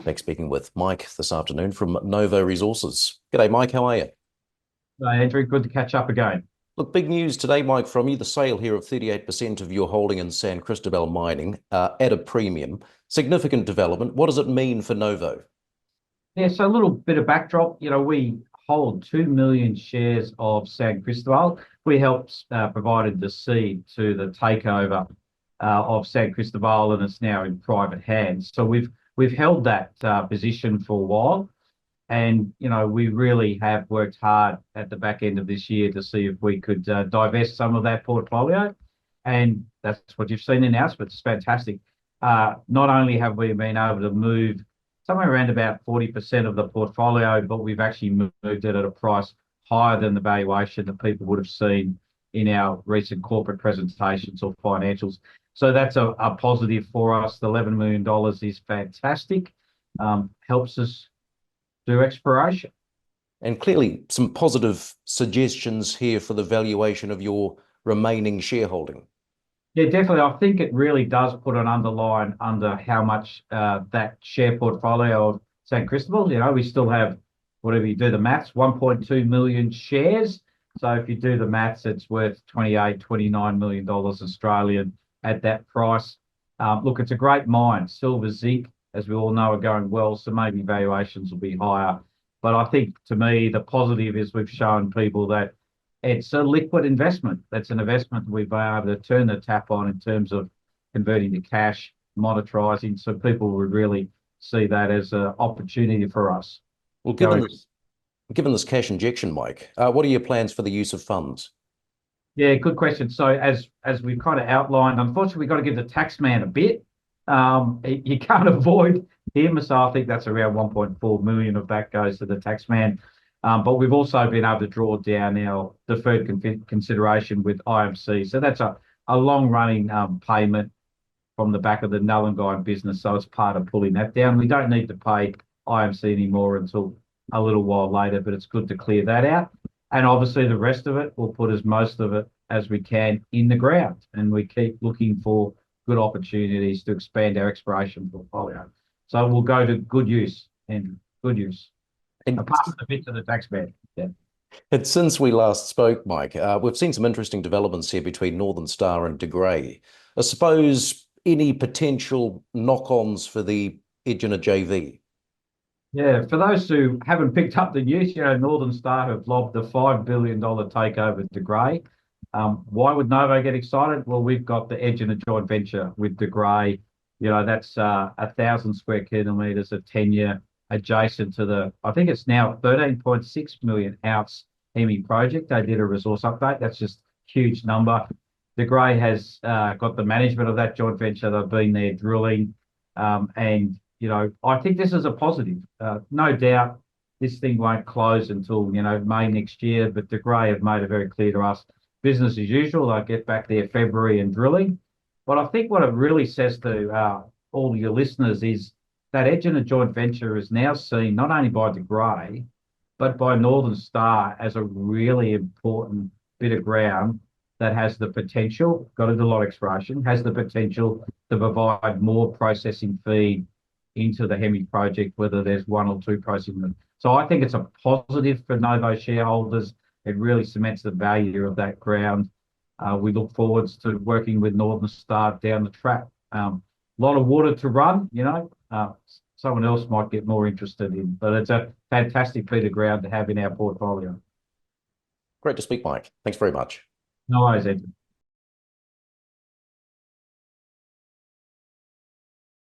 Back speaking with Mike this afternoon from Novo Resources. G'day, Mike. How are you? Andrew, good to catch up again. Look, big news today, Mike, from you. The sale here of 38% of your holding in San Cristobal Mining at a premium. Significant development. What does it mean for Novo? Yeah, so a little bit of backdrop. We hold 2 million shares of San Cristobal. We helped provided the seed to the takeover of San Cristobal, and it's now in private hands. So we've held that position for a while, and we really have worked hard at the back end of this year to see if we could divest some of that portfolio, and that's what you've seen announced. But it's fantastic. Not only have we been able to move somewhere around about 40% of the portfolio, but we've actually moved it at a price higher than the valuation that people would have seen in our recent corporate presentations or financials. So that's a positive for us. The $11 million is fantastic. Helps us do exploration. And clearly, some positive suggestions here for the valuation of your remaining shareholding. Yeah, definitely. I think it really does put an underline under how much that share portfolio of San Cristobal. We still have, whatever you do the maths, 1.2 million shares. So if you do the maths, it's worth $29 million Australian at that price. Look, it's a great mine. Silver, zinc, as we all know, are going well, so maybe valuations will be higher. But I think, to me, the positive is we've shown people that it's a liquid investment. That's an investment we've been able to turn the tap on in terms of converting to cash, monetizing. So people would really see that as an opportunity for us. Well, Going, given this cash injection, Mike, what are your plans for the use of funds? yeah, good question. So as we've kind of outlined, unfortunately, we've got to give the tax man a bit. You can't avoid him. So I think that's around 1.4 million of that goes to the tax man. But we've also been able to draw down our deferred consideration with IMC. So that's a long-running payment from the back of the Nullagine business. So it's part of pulling that down. We don't need to pay IMC anymore until a little while later, but it's good to clear that out. And obviously the rest of it, we'll put as most of it as we can in the ground. And we keep looking for good opportunities to expand our exploration portfolio. So we'll go to good use and good use. And, Apart from the bit to the tax man. Yeah. and since we last spoke, Mike, we've seen some interesting developments here between Northern Star and De Grey. I suppose any potential knock-ons for the Egina JV? Yeah. For those who haven't picked up the news, Northern Star have lobbed the $5 billion takeover De Grey. Why would Novo get excited? Well, we've got the edge in a joint venture with De Grey. That's 1,000 square kilometres of tenure adjacent to I think it's now 13.6 million ounce Hemi project. They did a resource update. That's just a huge number. De Grey has got the management of that joint venture. They've been there drilling. And I think this is a positive. No doubt this thing won't close until, May next year, but De Grey have made it very clear to us, business as usual. They'll get back there February and drilling. But I think what it really says to all your listeners is that edge in a joint venture is now seen not only by De Grey, but by Northern Star as a really important bit of ground that has the potential, got to do a lot of exploration, has the potential to provide more processing feed into the Hemi project, whether there's one or two processing. So I think it's a positive for Novo shareholders. It really cements the value of that ground. We look forward to working with Northern Star down the track. A lot of water to run, someone else might get more interested in, but it's a fantastic bit of ground to have in our portfolio. Great to speak, Mike. Thanks very much. No worries, Ed.